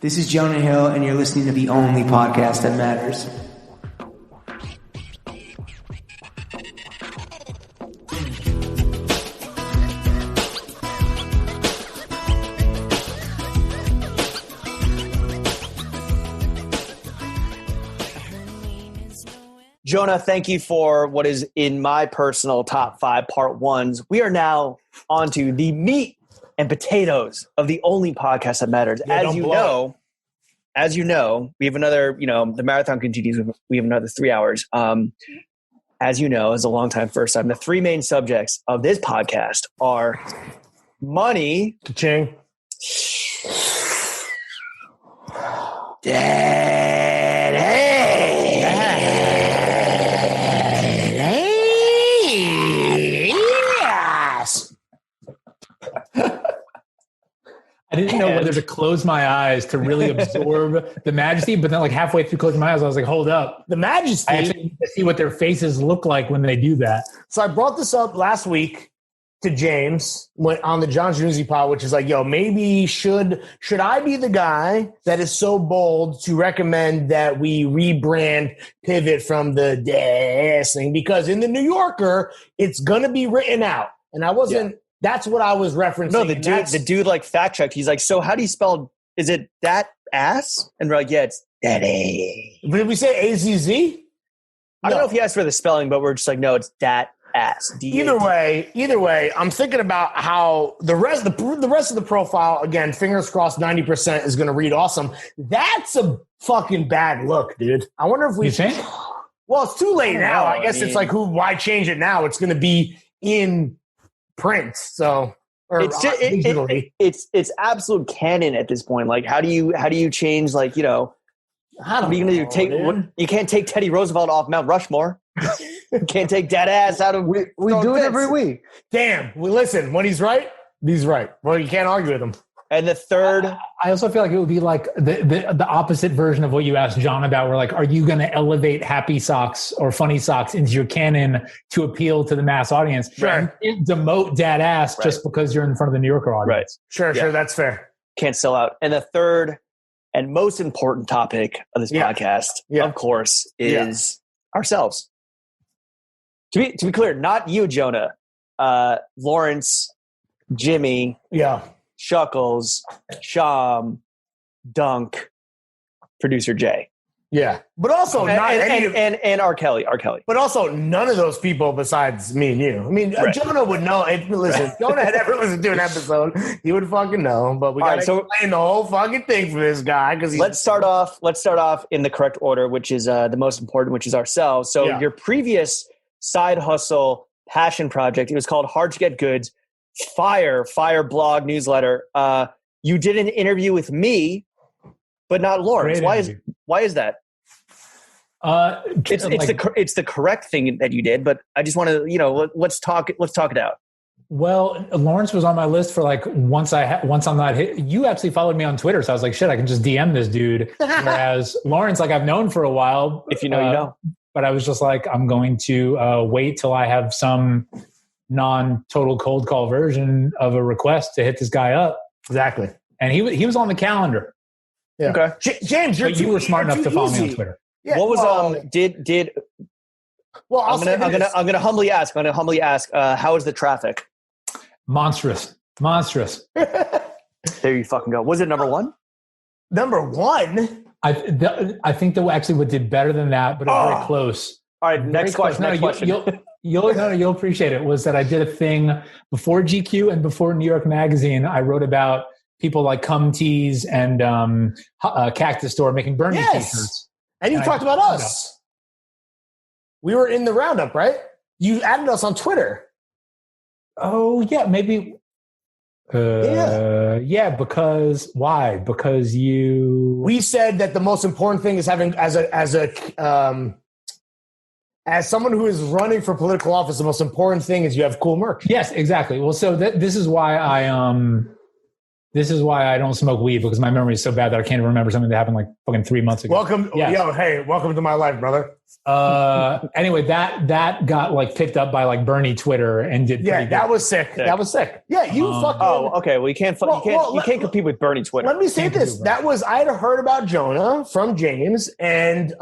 This is Jonah Hill, and you're listening to the only podcast that matters. Jonah, thank you for what is in my personal top 5 part ones. We are now onto the meat and potatoes of the only podcast that matters. Yeah, as you know, we have another, the marathon continues. We have another 3 hours. As you know, as a longtime first time, the 3 main subjects of this podcast are money, Ka-ching. I didn't know whether to close my eyes to really absorb the majesty, but then like halfway through closing my eyes, I was like, hold up. The majesty. I actually need to see what their faces look like when they do that. So I brought this up last week to James on the John Januzzi pod, which is like, yo, maybe should I be the guy that is so bold to recommend that we rebrand, pivot from the dash thing? Because in the New Yorker, it's going to be written out. And I wasn't... Yeah. That's what I was referencing. No, the dude like fact checked. He's like, so how do you spell? Is it that ass? And we're like, yeah, it's daddy. Did we say AZZ? I don't know if he asked for the spelling, but we're just like, no, it's that ass. Either way, I'm thinking about how the rest of the profile, again, fingers crossed, 90% is going to read awesome. That's a fucking bad look, dude. I wonder if we. You think? Well, it's too late now. I guess it's like, why change it now? It's going to be in print, so it's just, it's absolute canon at this point. Like, how do you change? Like, what are you gonna do? You can't take Teddy Roosevelt off Mount Rushmore. You can't take dead ass out of. We do it every week. Damn. Well, listen, when he's right, he's right. Well, you can't argue with him. And the third, I also feel like it would be like the opposite version of what you asked John about. Where like, are you going to elevate happy socks or funny socks into your canon to appeal to the mass audience? Sure. And demote dad ass just because you're in front of the New Yorker audience. Right. Sure, that's fair. Can't sell out. And the third and most important topic of this podcast, of course, is ourselves. To be clear, not you, Jonah, Lawrence, Jimmy, Shuckles, Sham, Dunk, producer Jay. Yeah. But also and R. Kelly. But also none of those people besides me and you. I mean, Jonah would know. If Jonah had ever listened to an episode, he would fucking know. But we got to explain the whole fucking thing for this guy. Let's start off in the correct order, which is the most important, which is ourselves. So your previous side hustle passion project, it was called Hard to Get Goods. Fire blog newsletter. You did an interview with me, but not Lawrence. Why is that? It's the correct thing that you did, but I just want to let's talk it out. Well, Lawrence was on my list for like once I'm not hit. You actually followed me on Twitter, so I was like, shit, I can just DM this dude. Whereas Lawrence, like I've known for a while. If you know, you know. But I was just like, I'm going to wait till I have some non-total cold call version of a request to hit this guy up. Exactly. And he was on the calendar. Yeah. Okay. James, you were smart enough to follow me on Twitter. Yeah, what was did well I'm gonna humbly ask how is the traffic? Monstrous. There you fucking go. Was it number one? Number one? I think that actually what did better than that, but it was very close. All right, next question. You'll appreciate it. Was that I did a thing before GQ and before New York Magazine. I wrote about people like Cum Tees and Cactus Store making Bernie t-shirts. And you talked about us. We were in the roundup, right? You added us on Twitter. Oh yeah, maybe. Yeah. Because why? Because we said that the most important thing is having as someone who is running for political office, the most important thing is you have cool merch. Yes, exactly. Well, so this is why This is why I don't smoke weed, because my memory is so bad that I can't even remember something that happened like fucking 3 months ago. Welcome to my life, brother. Anyway, that got like picked up by like Bernie Twitter and did. Yeah, that was sick. That was sick. Yeah, you fucking. Oh, okay. Well, you can't compete with Bernie Twitter. Let me say this. I had heard about Jonah from James and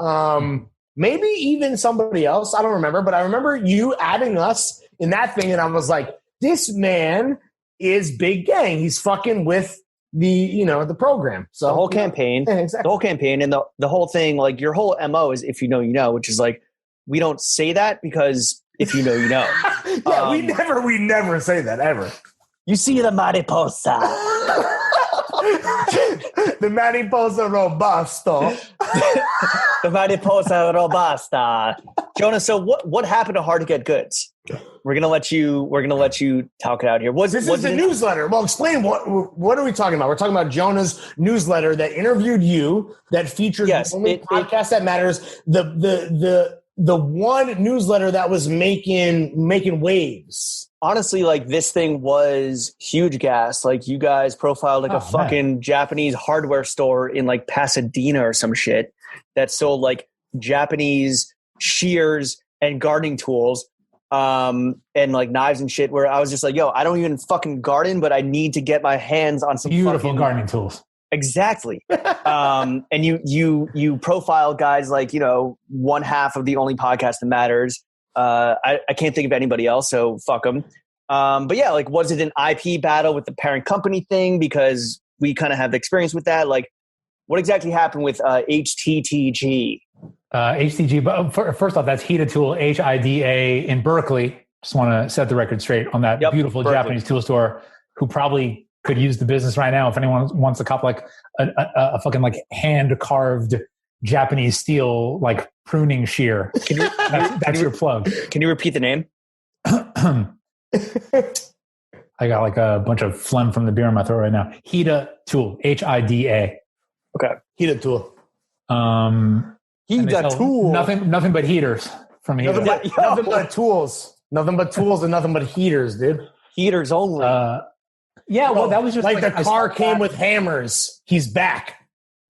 maybe even somebody else. I don't remember, but I remember you adding us in that thing, and I was like, this man is big gang. He's fucking with the program. So the whole campaign, exactly. The whole campaign, and the whole thing, like your whole MO is if you know, you know, which is like we don't say that because if you know, you know. Yeah, we never say that ever. You see the mariposa. The mariposa robusto. The mariposa robusta. Jonah, so what happened to Hard to Get Goods? We're gonna let you talk it out here. This is a newsletter. Well, explain what are we talking about? We're talking about Jonah's newsletter that interviewed you, that featured the only podcast that matters. The one newsletter that was making waves. Honestly, like this thing was huge gas. Like you guys profiled like a fucking Japanese hardware store in like Pasadena or some shit that sold like Japanese shears and gardening tools. And like knives and shit, where I was just like, yo, I don't even fucking garden, but I need to get my hands on some beautiful gardening tools. Exactly. And you profile guys like, you know, one half of the only podcast that matters. I can't think of anybody else, so fuck them. But yeah, like, was it an IP battle with the parent company thing? Because we kind of have the experience with that. Like, what exactly happened with HTTG? HTG, but first off, that's Hida Tool, HIDA in Berkeley. Just want to set the record straight on that beautiful Berkeley Japanese tool store, who probably could use the business right now if anyone wants to cop like a fucking like hand carved Japanese steel like pruning shear. That's your plug. Can you repeat the name? I got like a bunch of phlegm from the beer in my throat right now. Hida Tool, HIDA. Okay, Hida Tool. Hida Tool. Nothing but heaters from Hida. Nothing but tools. Nothing but tools and nothing but heaters, dude. Heaters only. Well, that was just like the car came with hammers. He's back.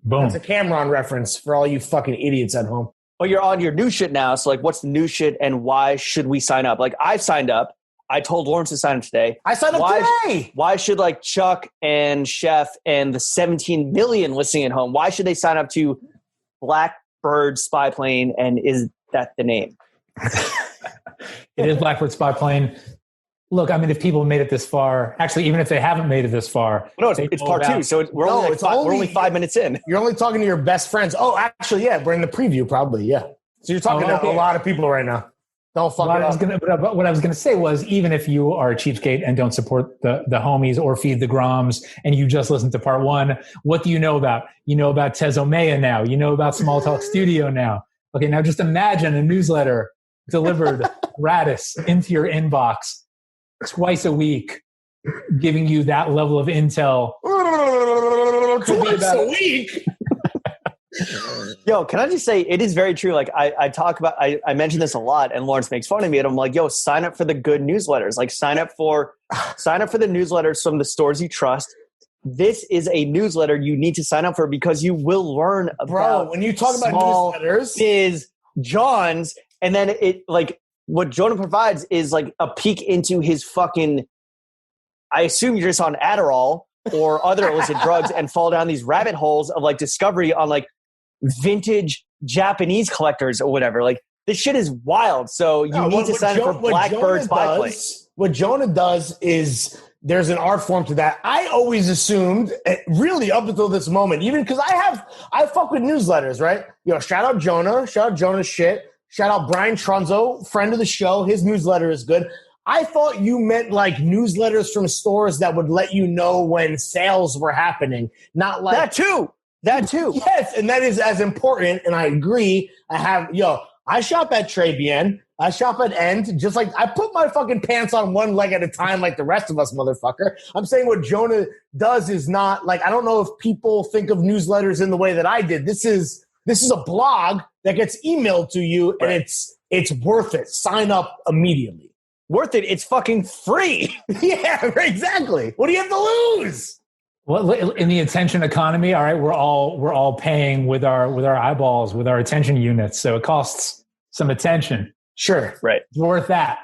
Boom. That's a Cameron reference for all you fucking idiots at home. Well, you're on your new shit now. So, like, what's the new shit and why should we sign up? Like, I've signed up. I told Lawrence to sign up today. I signed up today. Why should, like, Chuck and Chef and the 17 million listening at home, why should they sign up to Blackbird Spy Plane? And is that the name? It is Blackbird Spy Plane. Look, I mean, if people made it this far, actually, even if they haven't made it this far, no, it's part two. So we're only 5 minutes in. You're only talking to your best friends. Oh, actually, yeah, we're in the preview, probably, yeah. So you're talking to a lot of people right now. Don't fuck it up. What I was going to say was, even if you are a cheapskate and don't support the homies or feed the Groms, and you just listen to part one, what do you know about? You know about Tezomea now. You know about Small Talk Studio now. Okay, now just imagine a newsletter delivered gratis into your inbox twice a week, giving you that level of intel. Twice a week? Yo, can I just say, it is very true. Like I mention this a lot, and Lawrence makes fun of me, and I'm like, yo, sign up for the good newsletters. Like sign up for the newsletters from the stores you trust. This is a newsletter you need to sign up for because you will learn about when you talk about newsletters, is John's, and then it like what Jonah provides is like a peek into his fucking, I assume you're just on Adderall or other illicit drugs and fall down these rabbit holes of like discovery on like vintage Japanese collectors or whatever. Like this shit is wild. So you need to sign up for Blackbird Spy Plane. What Jonah does is there's an art form to that. I always assumed, really up until this moment, even because I fuck with newsletters, right? Yo, shout out Jonah's shit. Shout out Brian Trunzo, friend of the show. His newsletter is good. I thought you meant like newsletters from stores that would let you know when sales were happening. Not like that too. Yes, and that is as important, and I agree. I shop at Trey Bien. I shop at End. Just like I put my fucking pants on one leg at a time like the rest of us, motherfucker. I'm saying what Jonah does is not like, I don't know if people think of newsletters in the way that I did. This is a blog that gets emailed to you, and it's worth it. Sign up immediately. Worth it. It's fucking free. Yeah, exactly. What do you have to lose? Well, in the attention economy, all right, we're all paying with our eyeballs, with our attention units. So it costs some attention. Sure. Right. It's worth that.